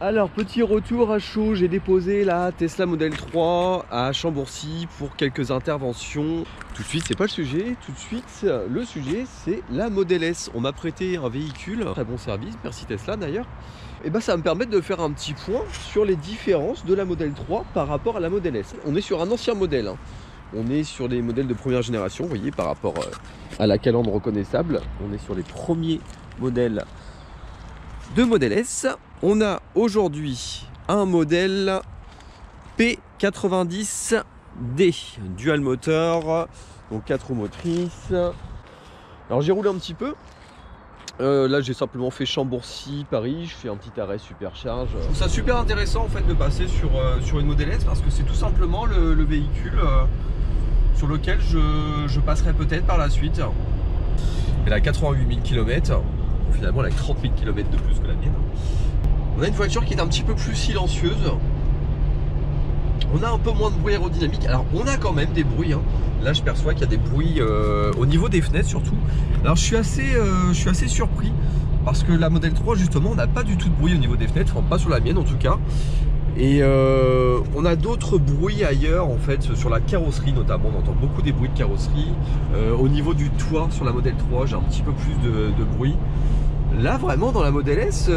Alors, petit retour à chaud, j'ai déposé la Tesla Model 3 à Chambourcy pour quelques interventions. Tout de suite, c'est pas le sujet, tout de suite, le sujet, c'est la Model S. On m'a prêté un véhicule, très bon service, merci Tesla d'ailleurs. Et ça va me permettre de faire un petit point sur les différences de la Model 3 par rapport à la Model S. On est sur un ancien modèle, hein. On est sur des modèles de première génération, vous voyez, par rapport à la calandre reconnaissable. On est sur les premiers modèles de Model S. On a aujourd'hui un modèle P90D, dual moteur, donc 4 roues motrices. Alors j'ai roulé un petit peu. Là j'ai simplement fait Chambourcy, Paris, je fais un petit arrêt supercharge. Je trouve ça super intéressant en fait de passer sur une Model S parce que c'est tout simplement le véhicule sur lequel je passerai peut-être par la suite. Elle a 88 000 km, finalement elle a 30 000 km de plus que la mienne. On a une voiture qui est un petit peu plus silencieuse. On a un peu moins de bruit aérodynamique. Alors on a quand même des bruits, hein. Là je perçois qu'il y a des bruits au niveau des fenêtres surtout. Alors je suis assez surpris parce que la Model 3 justement on n'a pas du tout de bruit au niveau des fenêtres, enfin pas sur la mienne en tout cas. Et on a d'autres bruits ailleurs en fait, sur la carrosserie notamment, on entend beaucoup des bruits de carrosserie. Au niveau du toit sur la Model 3 j'ai un petit peu plus de bruit. Là vraiment dans la Model S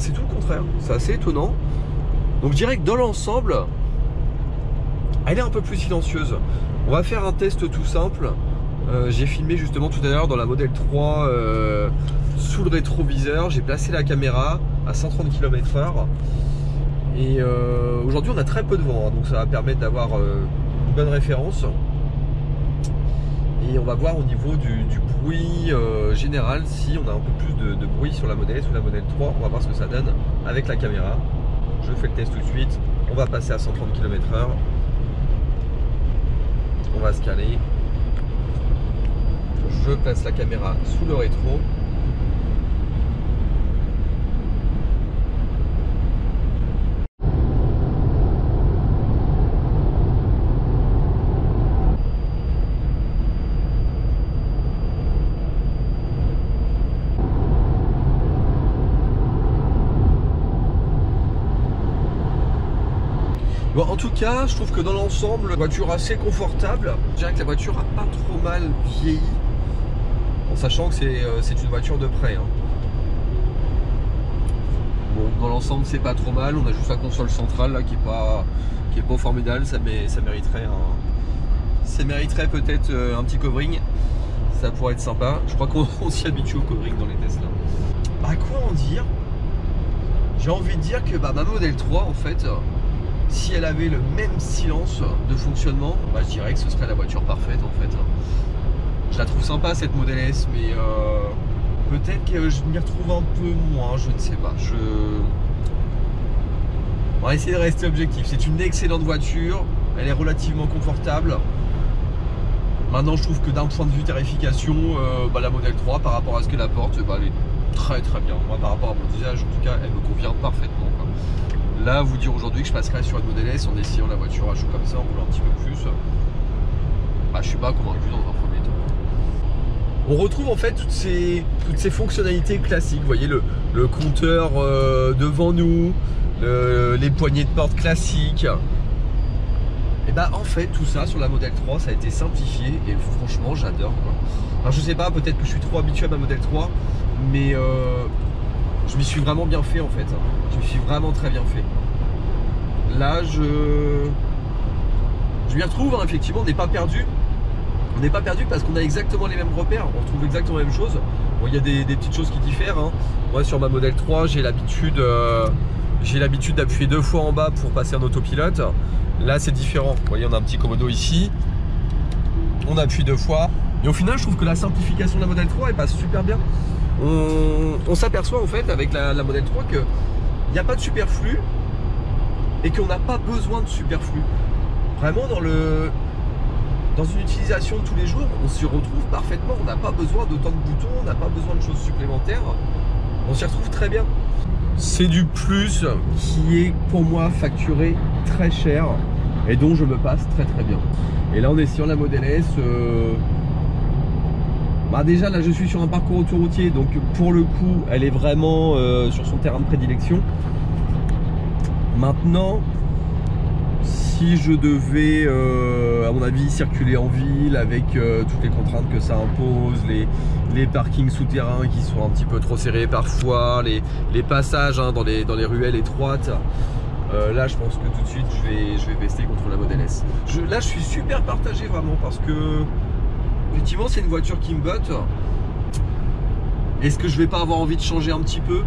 c'est tout le contraire, c'est assez étonnant. Donc je dirais que dans l'ensemble elle est un peu plus silencieuse. On va faire un test tout simple. J'ai filmé justement tout à l'heure dans la Model 3 sous le rétroviseur. J'ai placé la caméra à 130 km/h. Et aujourd'hui on a très peu de vent, hein, donc ça va permettre d'avoir une bonne référence. Et on va voir au niveau du bruit général si on a un peu plus de bruit sur la Model S ou la Model 3. On va voir ce que ça donne avec la caméra. Je fais le test tout de suite. On va passer à 130 km/h. On va se caler. Je place la caméra sous le rétro. Bon, en tout cas, je trouve que dans l'ensemble, voiture assez confortable. Je dirais que la voiture a pas trop mal vieilli, en sachant que c'est une voiture de prêt, hein. Bon, dans l'ensemble, c'est pas trop mal. On a juste la console centrale là qui est pas formidable. Ça mériterait peut-être un petit covering. Ça pourrait être sympa. Je crois qu'on s'y habitue au covering dans les Tesla. Quoi en dire? J'ai envie de dire que ma Model 3 en fait, si elle avait le même silence de fonctionnement, je dirais que ce serait la voiture parfaite en fait. Je la trouve sympa cette Model S, mais peut-être que je m'y retrouve un peu moins, je ne sais pas. On va essayer de rester objectif. C'est une excellente voiture, elle est relativement confortable. Maintenant je trouve que d'un point de vue tarification, la Model 3 par rapport à ce qu'elle apporte, elle est très très bien. Moi par rapport à mon usage, en tout cas elle me convient parfaitement, quoi. Là, vous dire aujourd'hui que je passerai sur une Model S en essayant la voiture à chaud comme ça, en roulant un petit peu plus, je suis pas convaincu dans un premier temps. On retrouve en fait toutes ces fonctionnalités classiques. Vous voyez le compteur devant nous, les poignées de porte classiques. Et en fait tout ça sur la Model 3 ça a été simplifié et franchement j'adore. Alors je sais pas, peut-être que je suis trop habitué à ma Model 3, mais je m'y suis vraiment bien fait en fait. Je me suis vraiment très bien fait. Là je m'y retrouve, hein, effectivement on n'est pas perdu. On n'est pas perdu parce qu'on a exactement les mêmes repères. On retrouve exactement la même chose. Bon, il y a des petites choses qui diffèrent, hein. Moi sur ma Model 3 j'ai l'habitude d'appuyer 2 fois en bas pour passer en autopilote. Là c'est différent. Vous voyez on a un petit commodo ici. On appuie 2 fois. Et au final je trouve que la simplification de la Model 3 elle passe super bien. On s'aperçoit en fait avec la Model 3 qu'il n'y a pas de superflu et qu'on n'a pas besoin de superflu. Vraiment dans une utilisation de tous les jours, on s'y retrouve parfaitement. On n'a pas besoin d'autant de boutons, on n'a pas besoin de choses supplémentaires. On s'y retrouve très bien. C'est du plus qui est pour moi facturé très cher et dont je me passe très très bien. Et là on est sur la Model S. Déjà là je suis sur un parcours autoroutier, donc pour le coup elle est vraiment sur son terrain de prédilection. Maintenant, si je devais, à mon avis, circuler en ville avec toutes les contraintes que ça impose, les parkings souterrains qui sont un petit peu trop serrés parfois, les passages hein, dans les ruelles étroites, là je pense que tout de suite je vais baisser contre la Model S. Là je suis super partagé vraiment parce que effectivement c'est une voiture qui me botte. Est-ce que je vais pas avoir envie de changer un petit peu,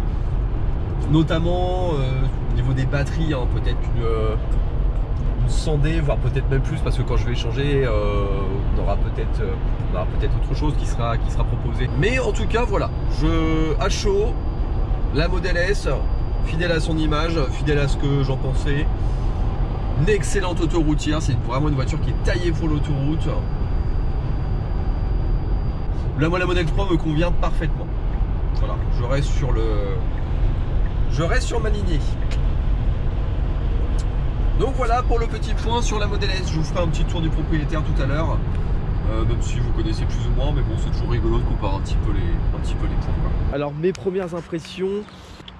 notamment au niveau des batteries, hein, peut-être une 100D, voire peut-être même plus, parce que quand je vais changer, on aura peut-être autre chose qui sera proposé. Mais en tout cas, voilà, à chaud, la Model S, fidèle à son image, fidèle à ce que j'en pensais. Une excellente autoroutière, c'est vraiment une voiture qui est taillée pour l'autoroute. Là, moi, la Model 3 me convient parfaitement. Voilà, je reste sur ma lignée. Donc voilà pour le petit point sur la Model S. Je vous ferai un petit tour du propriétaire tout à l'heure, même si vous connaissez plus ou moins, mais bon, c'est toujours rigolo de comparer un petit peu les points, quoi. Alors mes premières impressions,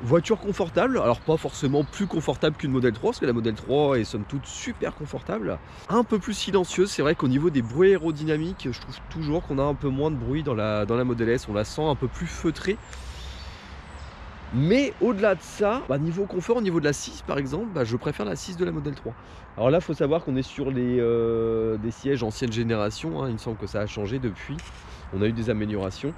voiture confortable, alors pas forcément plus confortable qu'une Model 3, parce que la Model 3 est somme toute super confortable, un peu plus silencieuse. C'est vrai qu'au niveau des bruits aérodynamiques, je trouve toujours qu'on a un peu moins de bruit dans la Model S, on la sent un peu plus feutrée. Mais au-delà de ça, niveau confort, au niveau de la 6 par exemple, je préfère la 6 de la Model 3. Alors là, il faut savoir qu'on est sur des sièges ancienne génération, hein. Il me semble que ça a changé depuis. On a eu des améliorations.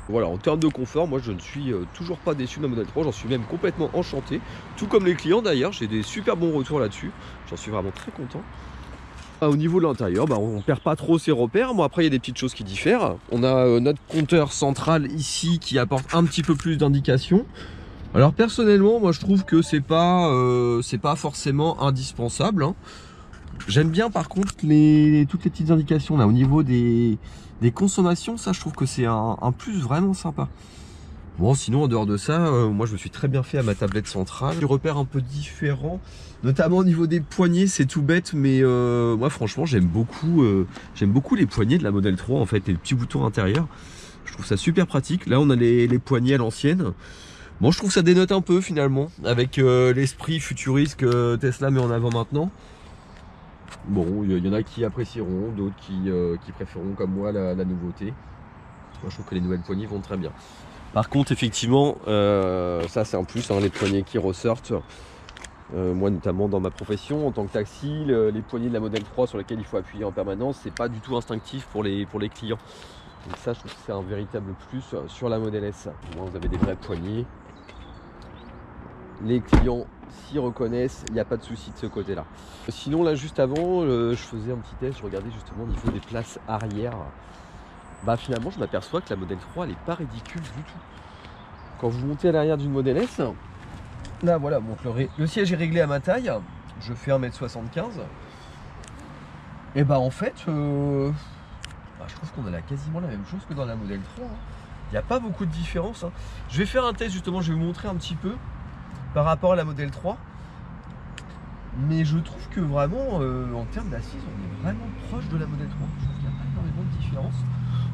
Voilà, en termes de confort, moi je ne suis toujours pas déçu de la Model 3, j'en suis même complètement enchanté. Tout comme les clients d'ailleurs, j'ai des super bons retours là-dessus. J'en suis vraiment très content. Au niveau de l'intérieur, on ne perd pas trop ses repères. Bon, après, il y a des petites choses qui diffèrent. On a notre compteur central ici qui apporte un petit peu plus d'indications. Alors personnellement, moi je trouve que c'est pas forcément indispensable, hein. J'aime bien par contre toutes les petites indications là au niveau des consommations. Ça, je trouve que c'est un plus vraiment sympa. Bon, sinon en dehors de ça, moi je me suis très bien fait à ma tablette centrale. Des repères un peu différents, notamment au niveau des poignées. C'est tout bête, mais moi franchement j'aime beaucoup les poignées de la Model 3 en fait, et les petits boutons intérieurs. Je trouve ça super pratique. Là on a les poignées à l'ancienne. Bon, je trouve que ça dénote un peu finalement avec l'esprit futuriste que Tesla met en avant maintenant. Bon, il y en a qui apprécieront, d'autres qui préféreront comme moi la nouveauté. Moi je trouve que les nouvelles poignées vont très bien. Par contre, effectivement, ça c'est un plus, hein, les poignées qui ressortent. Moi, notamment dans ma profession, en tant que taxi, les poignées de la Model 3 sur lesquelles il faut appuyer en permanence, c'est pas du tout instinctif pour les clients. Donc ça, je trouve que c'est un véritable plus sur la Model S. Moi, vous avez des vraies poignées. Les clients s'y reconnaissent, il n'y a pas de souci de ce côté-là. Sinon, là, juste avant, je faisais un petit test, je regardais justement au niveau des places arrière. Finalement je m'aperçois que la Model 3 elle n'est pas ridicule du tout. Quand vous montez à l'arrière d'une Model S, là voilà, donc le siège est réglé à ma taille, je fais 1m75. Et en fait, je trouve qu'on a quasiment la même chose que dans la Model 3. Il n'y a pas beaucoup de différence, hein. Je vais faire un test justement, je vais vous montrer un petit peu par rapport à la Model 3. Mais je trouve que vraiment, en termes d'assises, on est vraiment proche de la Model 3. Je trouve qu'il n'y a pas énormément de différence.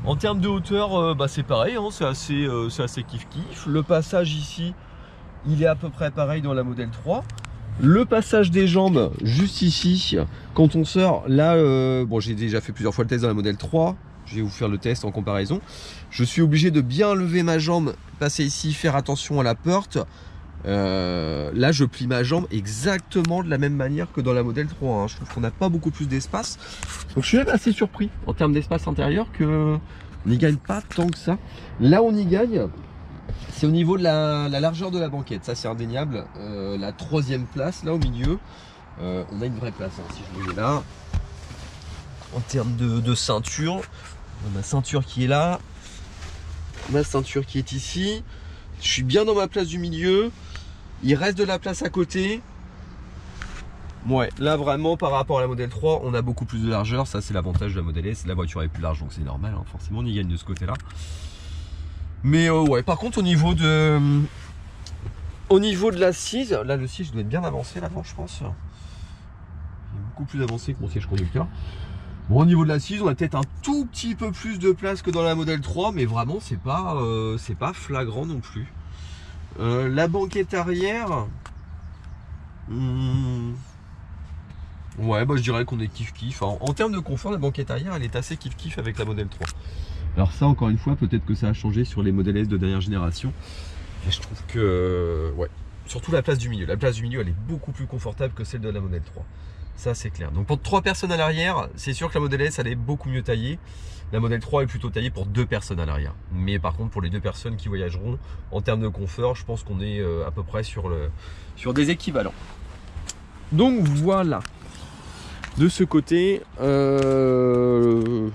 En termes de hauteur, c'est pareil, hein, c'est assez kiff-kiff. Le passage ici, il est à peu près pareil dans la Model 3. Le passage des jambes, juste ici, quand on sort, là, j'ai déjà fait plusieurs fois le test dans la Model 3. Je vais vous faire le test en comparaison. Je suis obligé de bien lever ma jambe, passer ici, faire attention à la porte. Là, je plie ma jambe exactement de la même manière que dans la Model 3, hein. Je trouve qu'on n'a pas beaucoup plus d'espace. Donc je suis même assez surpris en termes d'espace intérieur qu'on n'y gagne pas tant que ça. Là on y gagne, c'est au niveau de la largeur de la banquette. Ça c'est indéniable. La troisième place là au milieu, on a une vraie place, hein. Si je vous mets là, en termes de ceinture, ma ceinture qui est là, ma ceinture qui est ici. Je suis bien dans ma place du milieu. Il reste de la place à côté. Ouais, là vraiment par rapport à la Model 3, on a beaucoup plus de largeur. Ça c'est l'avantage de la Model S. La voiture est plus large, donc c'est normal, hein. Forcément on y gagne de ce côté-là. Mais ouais, par contre au niveau de l'assise, là le siège doit être bien avancé là-devant, je pense. Il est beaucoup plus avancé que mon siège conducteur. Bon, au niveau de l'assise, on a peut-être un tout petit peu plus de place que dans la Model 3, mais vraiment c'est pas flagrant non plus. La banquette arrière, Ouais, bah je dirais qu'on est kiff-kiff. En termes de confort, la banquette arrière, elle est assez kiff-kiff avec la modèle 3. Alors ça, encore une fois, peut-être que ça a changé sur les modèles S de dernière génération. Et je trouve que, ouais, surtout la place du milieu. La place du milieu, elle est beaucoup plus confortable que celle de la modèle 3. Ça, c'est clair. Donc pour 3 personnes à l'arrière, c'est sûr que la modèle S, elle est beaucoup mieux taillée. La modèle 3 est plutôt taillée pour 2 personnes à l'arrière. Mais par contre, pour les 2 personnes qui voyageront, en termes de confort, je pense qu'on est à peu près sur des équivalents. Donc voilà. De ce côté, au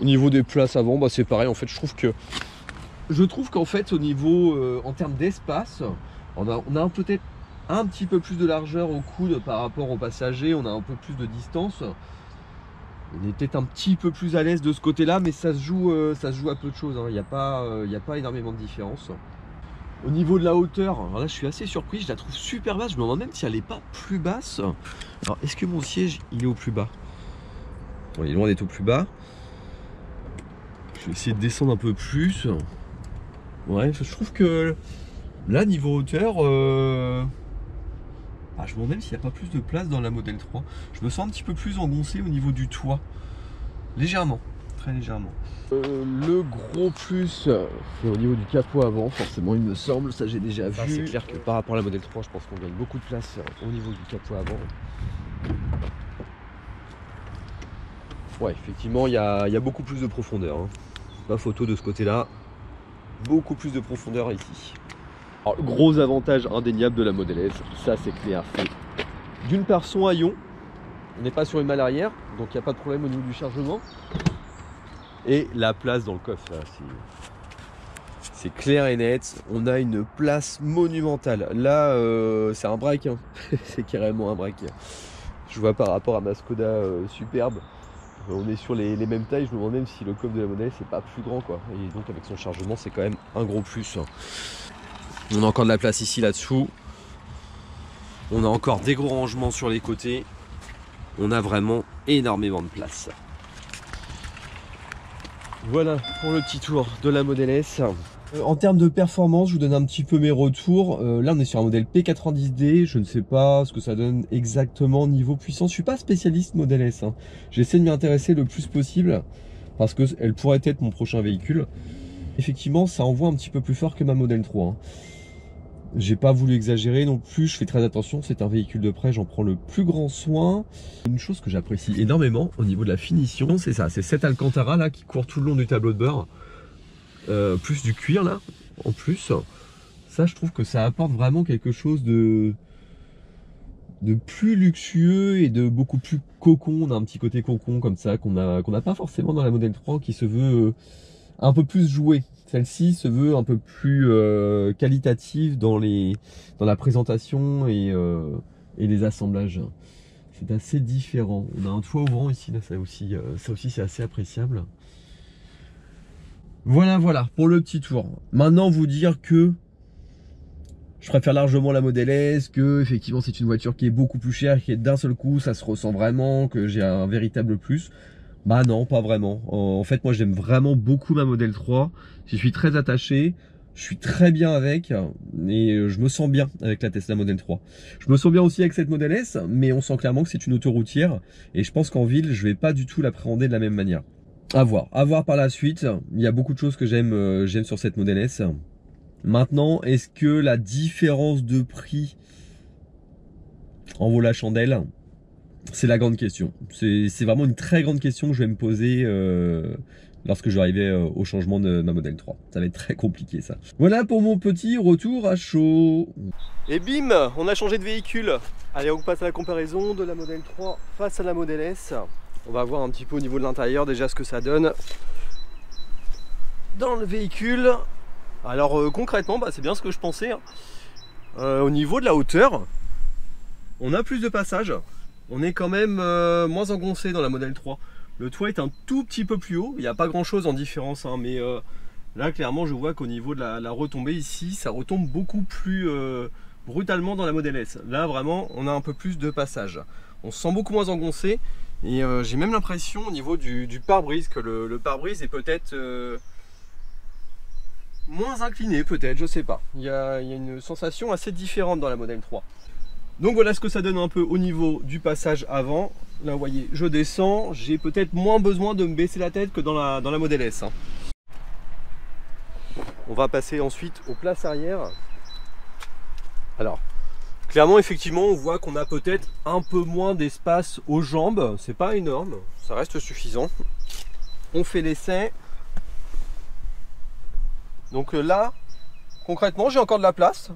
niveau des places avant, bah c'est pareil. En fait, je trouve qu'en fait, au niveau, en termes d'espace, on a peut-être un petit peu plus de largeur au coude par rapport aux passagers. On a un peu plus de distance. On est peut-être un petit peu plus à l'aise de ce côté-là, mais ça se joue à peu de choses. Hein. Il n'y a pas énormément de différence. Au niveau de la hauteur, alors là je suis assez surpris, je la trouve super basse, je me demande même si elle n'est pas plus basse. Alors est-ce que mon siège il est au plus bas? Bon, il est loin d'être au plus bas. Je vais essayer de descendre un peu plus. Ouais, je trouve que là niveau hauteur, je me demande même s'il n'y a pas plus de place dans la modèle 3. Je me sens un petit peu plus engoncé au niveau du toit. Légèrement, très légèrement. Le gros plus, c'est au niveau du capot avant, forcément il me semble, ça j'ai déjà vu. C'est clair que par rapport à la modèle 3, je pense qu'on gagne beaucoup de place au niveau du capot avant. Ouais, effectivement, il y a beaucoup plus de profondeur. Hein. Pas photo de ce côté-là. Beaucoup plus de profondeur ici. Alors, le gros avantage indéniable de la modèle S, ça c'est clair, c'est d'une part son haillon. On n'est pas sur une malle arrière, donc il n'y a pas de problème au niveau du chargement. Et la place dans le coffre, c'est clair et net. On a une place monumentale. Là, c'est un break. Hein. C'est carrément un break. Je vois par rapport à ma Skoda superbe. On est sur les mêmes tailles. Je me demande même si le coffre de la modèle c'est pas plus grand, quoi. Et donc avec son chargement, c'est quand même un gros plus. On a encore de la place ici, là-dessous. On a encore des gros rangements sur les côtés. On a vraiment énormément de place. Voilà pour le petit tour de la modèle S. En termes de performance, je vous donne un petit peu mes retours. Là, on est sur un modèle P90D. Je ne sais pas ce que ça donne exactement niveau puissance. Je suis pas spécialiste modèle S. Hein. J'essaie de m'y intéresser le plus possible parce qu'elle pourrait être mon prochain véhicule. Effectivement, ça envoie un petit peu plus fort que ma modèle 3. Hein. J'ai pas voulu exagérer non plus, je fais très attention, c'est un véhicule de prêt, j'en prends le plus grand soin. Une chose que j'apprécie énormément au niveau de la finition, c'est ça, c'est cette Alcantara là qui court tout le long du tableau de bord. Plus du cuir là, en plus. Ça, je trouve que ça apporte vraiment quelque chose de plus luxueux et de beaucoup plus cocon. On a un petit côté cocon comme ça qu'on n'a pas forcément dans la modèle 3 qui se veut un peu plus jouée. Celle-ci se veut un peu plus qualitative dans la présentation et les assemblages. C'est assez différent. On a un toit ouvrant ici, là, ça aussi c'est assez appréciable. Voilà pour le petit tour. Maintenant, vous dire que je préfère largement la modèle S, que effectivement c'est une voiture qui est beaucoup plus chère, qui est d'un seul coup, ça se ressent vraiment, que j'ai un véritable plus. Bah non, pas vraiment. En fait, moi j'aime vraiment beaucoup ma modèle 3. J'y suis très attaché. Je suis très bien avec et je me sens bien avec la Tesla Model 3. Je me sens bien aussi avec cette Model S, mais on sent clairement que c'est une autoroutière et je pense qu'en ville, je vais pas du tout l'appréhender de la même manière. À voir par la suite. Il y a beaucoup de choses que j'aime sur cette Model S. Maintenant, est-ce que la différence de prix en vaut la chandelle? C'est la grande question. C'est vraiment une très grande question que je vais me poser lorsque je vais arriver au changement de ma Model 3. Ça va être très compliqué ça. Voilà pour mon petit retour à chaud. Et bim, on a changé de véhicule. Allez, on passe à la comparaison de la Model 3 face à la Model S. On va voir un petit peu au niveau de l'intérieur déjà ce que ça donne dans le véhicule. Alors concrètement, c'est bien ce que je pensais. Hein. Au niveau de la hauteur, on a plus de passages. On est quand même moins engoncé dans la Model 3. Le toit est un tout petit peu plus haut. Il n'y a pas grand chose en différence. Hein, mais là, clairement, je vois qu'au niveau de la retombée ici, ça retombe beaucoup plus brutalement dans la Model S. Là, vraiment, on a un peu plus de passages. On se sent beaucoup moins engoncé. Et j'ai même l'impression au niveau du pare-brise que le pare-brise est peut-être moins incliné, peut-être, je sais pas. Il y a une sensation assez différente dans la Model 3. Donc voilà ce que ça donne un peu au niveau du passage avant. Là vous voyez, je descends, j'ai peut-être moins besoin de me baisser la tête que dans la Model S. On va passer ensuite aux places arrière. Alors, clairement, effectivement, on voit qu'on a peut-être un peu moins d'espace aux jambes. C'est pas énorme, ça reste suffisant. On fait l'essai. Donc là, concrètement, j'ai encore de la place.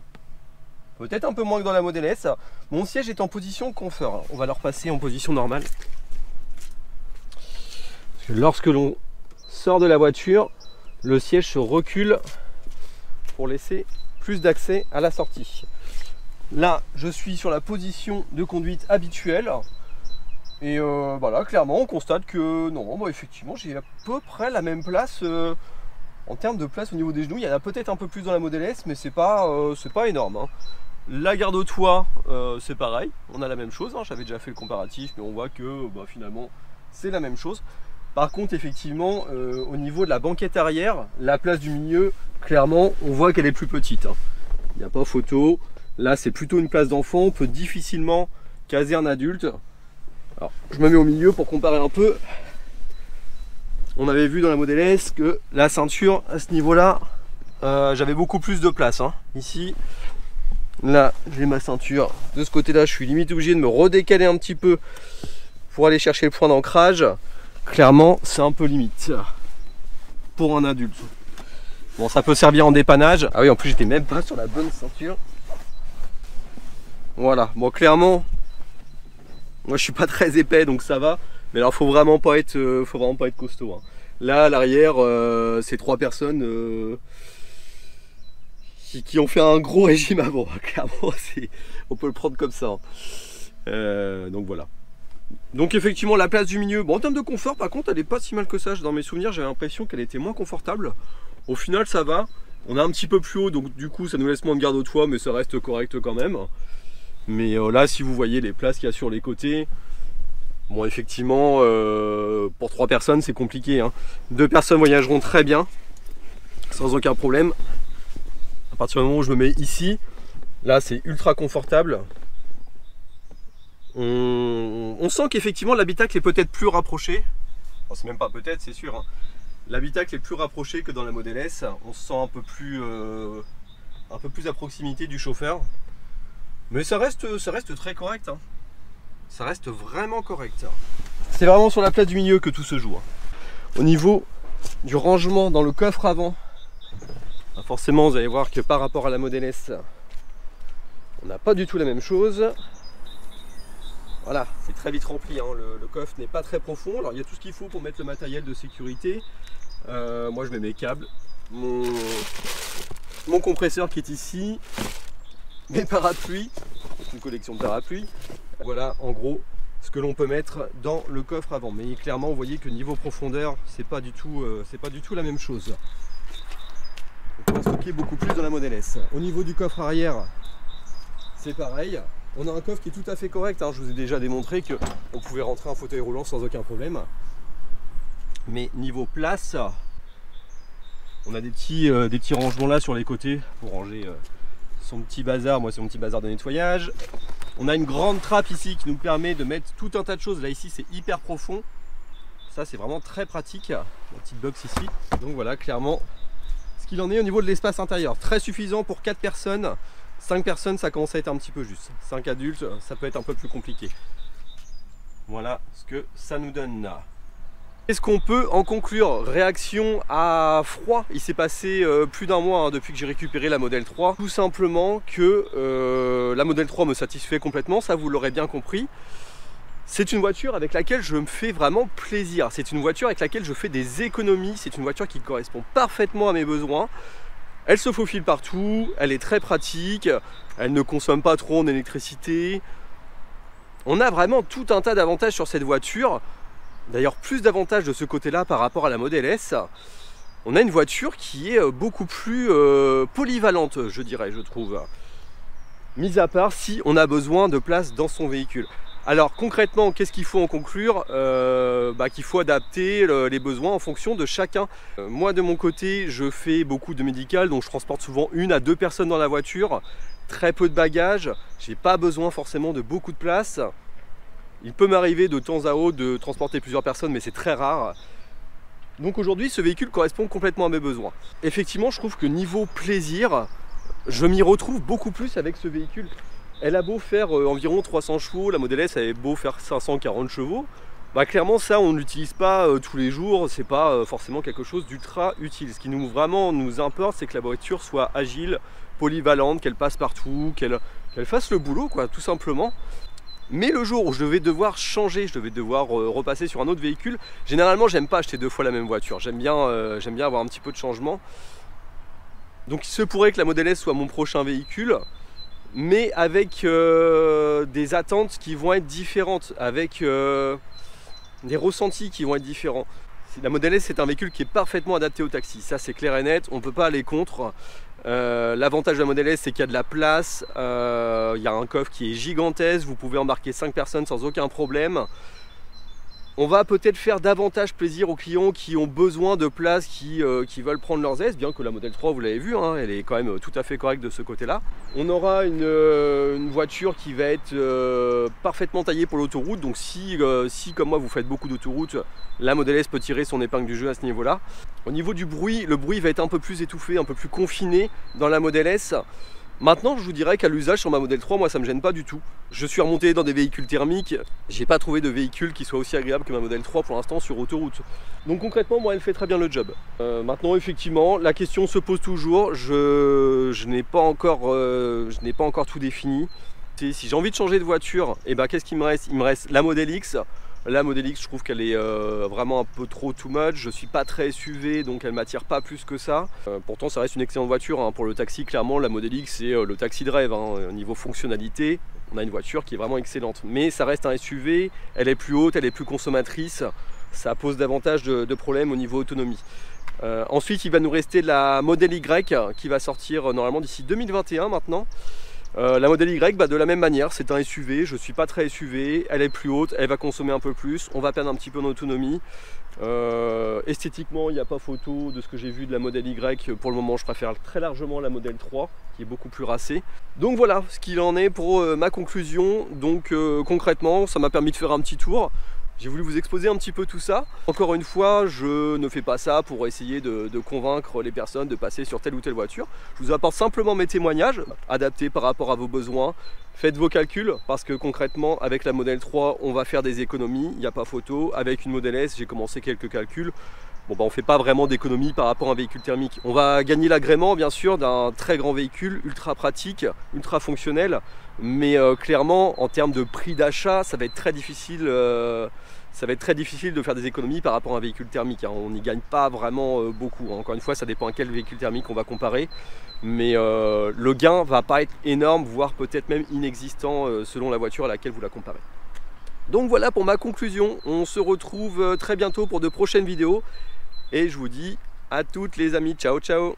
Peut-être un peu moins que dans la Model S. Mon siège est en position confort. On va le repasser en position normale. Parce que lorsque l'on sort de la voiture, le siège se recule pour laisser plus d'accès à la sortie. Là, je suis sur la position de conduite habituelle. Et voilà, clairement, on constate que non, bah, effectivement, j'ai à peu près la même place en termes de place au niveau des genoux. Il y en a peut-être un peu plus dans la Model S, mais c'est pas énorme. Hein. La garde au toit, c'est pareil, on a la même chose. Hein. J'avais déjà fait le comparatif, mais on voit que bah, finalement, c'est la même chose. Par contre, effectivement, au niveau de la banquette arrière, la place du milieu, clairement, on voit qu'elle est plus petite. Hein. Il n'y a pas photo. Là, c'est plutôt une place d'enfant. On peut difficilement caser un adulte. Alors, je me mets au milieu pour comparer un peu. On avait vu dans la Model S que la ceinture, à ce niveau-là, j'avais beaucoup plus de place. Hein. Ici, là, j'ai ma ceinture. De ce côté-là, je suis limite obligé de me redécaler un petit peu pour aller chercher le point d'ancrage. Clairement, c'est un peu limite pour un adulte. Bon, ça peut servir en dépannage. Ah oui, en plus, j'étais même pas sur la bonne ceinture. Voilà. Bon, clairement, moi, je suis pas très épais, donc ça va. Mais alors, faut vraiment pas être costaud. Hein. Là, à l'arrière, c'est 3 personnes qui ont fait un gros régime avant. Clairement, on peut le prendre comme ça. Hein. Donc voilà. Donc effectivement, la place du milieu, bon, en termes de confort, par contre, elle est pas si mal que ça. Dans mes souvenirs, j'avais l'impression qu'elle était moins confortable. Au final, ça va. On est un petit peu plus haut, donc du coup, ça nous laisse moins de garde au toit, mais ça reste correct quand même. Mais là, si vous voyez les places qu'il y a sur les côtés, bon, effectivement, pour 3 personnes, c'est compliqué. Hein. 2 personnes voyageront très bien, sans aucun problème. À partir du moment où je me mets ici, là, c'est ultra confortable. On sent qu'effectivement, l'habitacle est peut-être plus rapproché. Enfin, c'est même pas peut-être, c'est sûr. Hein. L'habitacle est plus rapproché que dans la Model S. On se sent un peu plus à proximité du chauffeur. Mais ça reste très correct. Hein. Ça reste vraiment correct. C'est vraiment sur la place du milieu que tout se joue. Au niveau du rangement dans le coffre avant, forcément vous allez voir que par rapport à la Model S, on n'a pas du tout la même chose. Voilà, c'est très vite rempli, hein. Le coffre n'est pas très profond. Alors il y a tout ce qu'il faut pour mettre le matériel de sécurité. Moi je mets mes câbles, mon compresseur qui est ici, mes parapluies, une collection de parapluies. Voilà en gros ce que l'on peut mettre dans le coffre avant. Mais clairement vous voyez que niveau profondeur, c'est pas du tout la même chose. On peut en stocker beaucoup plus dans la Model S. Au niveau du coffre arrière, c'est pareil. On a un coffre qui est tout à fait correct. Hein. Je vous ai déjà démontré qu'on pouvait rentrer un fauteuil roulant sans aucun problème. Mais niveau place, on a des petits rangements là sur les côtés pour ranger son petit bazar. Moi, c'est mon petit bazar de nettoyage. On a une grande trappe ici qui nous permet de mettre tout un tas de choses. Là, ici, c'est hyper profond. Ça, c'est vraiment très pratique. La petite box ici. Donc voilà, clairement, ce qu'il en est au niveau de l'espace intérieur. Très suffisant pour 4 personnes. 5 personnes, ça commence à être un petit peu juste. 5 adultes, ça peut être un peu plus compliqué. Voilà ce que ça nous donne là. Qu'est-ce qu'on peut en conclure? Réaction à froid. Il s'est passé plus d'1 mois hein, depuis que j'ai récupéré la Model 3. Tout simplement que la Model 3 me satisfait complètement, ça vous l'aurez bien compris. C'est une voiture avec laquelle je me fais vraiment plaisir. C'est une voiture avec laquelle je fais des économies. C'est une voiture qui correspond parfaitement à mes besoins. Elle se faufile partout, elle est très pratique, elle ne consomme pas trop en électricité. On a vraiment tout un tas d'avantages sur cette voiture. D'ailleurs, plus d'avantages de ce côté-là par rapport à la Model S. On a une voiture qui est beaucoup plus polyvalente, je dirais, je trouve. Mis à part si on a besoin de place dans son véhicule. Alors concrètement, qu'est-ce qu'il faut en conclure? Qu'il faut adapter les besoins en fonction de chacun. Moi de mon côté, je fais beaucoup de médical, donc je transporte souvent 1 à 2 personnes dans la voiture, très peu de bagages, j'ai pas besoin forcément de beaucoup de place. Il peut m'arriver de temps à autre de transporter plusieurs personnes, mais c'est très rare. Donc aujourd'hui, ce véhicule correspond complètement à mes besoins. Effectivement, je trouve que niveau plaisir, je m'y retrouve beaucoup plus avec ce véhicule. Elle a beau faire environ 300 chevaux, la Model S elle a beau faire 540 chevaux, clairement ça on ne l'utilise pas tous les jours, c'est pas forcément quelque chose d'ultra utile. Ce qui vraiment nous importe, c'est que la voiture soit agile, polyvalente, qu'elle passe partout, qu'elle fasse le boulot quoi, tout simplement. Mais le jour où je vais devoir changer, je devais devoir repasser sur un autre véhicule, généralement j'aime pas acheter 2 fois la même voiture, j'aime bien avoir un petit peu de changement. Donc il se pourrait que la Model S soit mon prochain véhicule, mais avec des attentes qui vont être différentes, avec des ressentis qui vont être différents. La Model S c'est un véhicule qui est parfaitement adapté au taxi, ça c'est clair et net, on ne peut pas aller contre. L'avantage de la Model S c'est qu'il y a de la place, il y a un coffre qui est gigantesque, vous pouvez embarquer 5 personnes sans aucun problème. On va peut-être faire davantage plaisir aux clients qui ont besoin de place, qui veulent prendre leurs aises, bien que la Model 3, vous l'avez vu, hein, elle est quand même tout à fait correcte de ce côté-là. On aura une voiture qui va être parfaitement taillée pour l'autoroute, donc si comme moi vous faites beaucoup d'autoroute, la Model S peut tirer son épingle du jeu à ce niveau-là. Au niveau du bruit, le bruit va être un peu plus étouffé, un peu plus confiné dans la Model S. Maintenant, je vous dirais qu'à l'usage sur ma Model 3, moi ça me gêne pas du tout. Je suis remonté dans des véhicules thermiques, j'ai pas trouvé de véhicule qui soit aussi agréable que ma Model 3 pour l'instant sur autoroute. Donc concrètement, moi elle fait très bien le job. Maintenant, effectivement, la question se pose toujours, je n'ai pas encore tout défini. Si j'ai envie de changer de voiture, et qu'est-ce qu'il me reste? Il me reste la Model X. La Model X, je trouve qu'elle est vraiment un peu trop too much. Je suis pas très SUV, donc elle m'attire pas plus que ça. Pourtant, ça reste une excellente voiture hein. Pour le taxi, clairement, la Model X, c'est le taxi de rêve. Hein. Au niveau fonctionnalité, on a une voiture qui est vraiment excellente. Mais ça reste un SUV, elle est plus haute, elle est plus consommatrice. Ça pose davantage de problèmes au niveau autonomie. Ensuite, il va nous rester la Model Y qui va sortir normalement d'ici 2021 maintenant. La Model Y, de la même manière, c'est un SUV, je ne suis pas très SUV, elle est plus haute, elle va consommer un peu plus, on va perdre un petit peu en autonomie. Esthétiquement, il n'y a pas photo de ce que j'ai vu de la Model Y, pour le moment je préfère très largement la Model 3, qui est beaucoup plus racée. Donc voilà ce qu'il en est pour ma conclusion, donc concrètement ça m'a permis de faire un petit tour. J'ai voulu vous exposer un petit peu tout ça. Encore une fois, je ne fais pas ça pour essayer de convaincre les personnes de passer sur telle ou telle voiture. Je vous apporte simplement mes témoignages, adaptés par rapport à vos besoins. Faites vos calculs, parce que concrètement, avec la Model 3, on va faire des économies, il n'y a pas photo. Avec une Model S, j'ai commencé quelques calculs. Bon, on ne fait pas vraiment d'économie par rapport à un véhicule thermique. On va gagner l'agrément, bien sûr, d'un très grand véhicule, ultra pratique, ultra fonctionnel. Mais clairement, en termes de prix d'achat, ça va être très difficile. Ça va être très difficile de faire des économies par rapport à un véhicule thermique. Hein. On n'y gagne pas vraiment beaucoup. Encore une fois, ça dépend à quel véhicule thermique on va comparer. Mais le gain va pas être énorme, voire peut-être même inexistant selon la voiture à laquelle vous la comparez. Donc voilà pour ma conclusion. On se retrouve très bientôt pour de prochaines vidéos. Et je vous dis à toutes les amis, ciao ciao!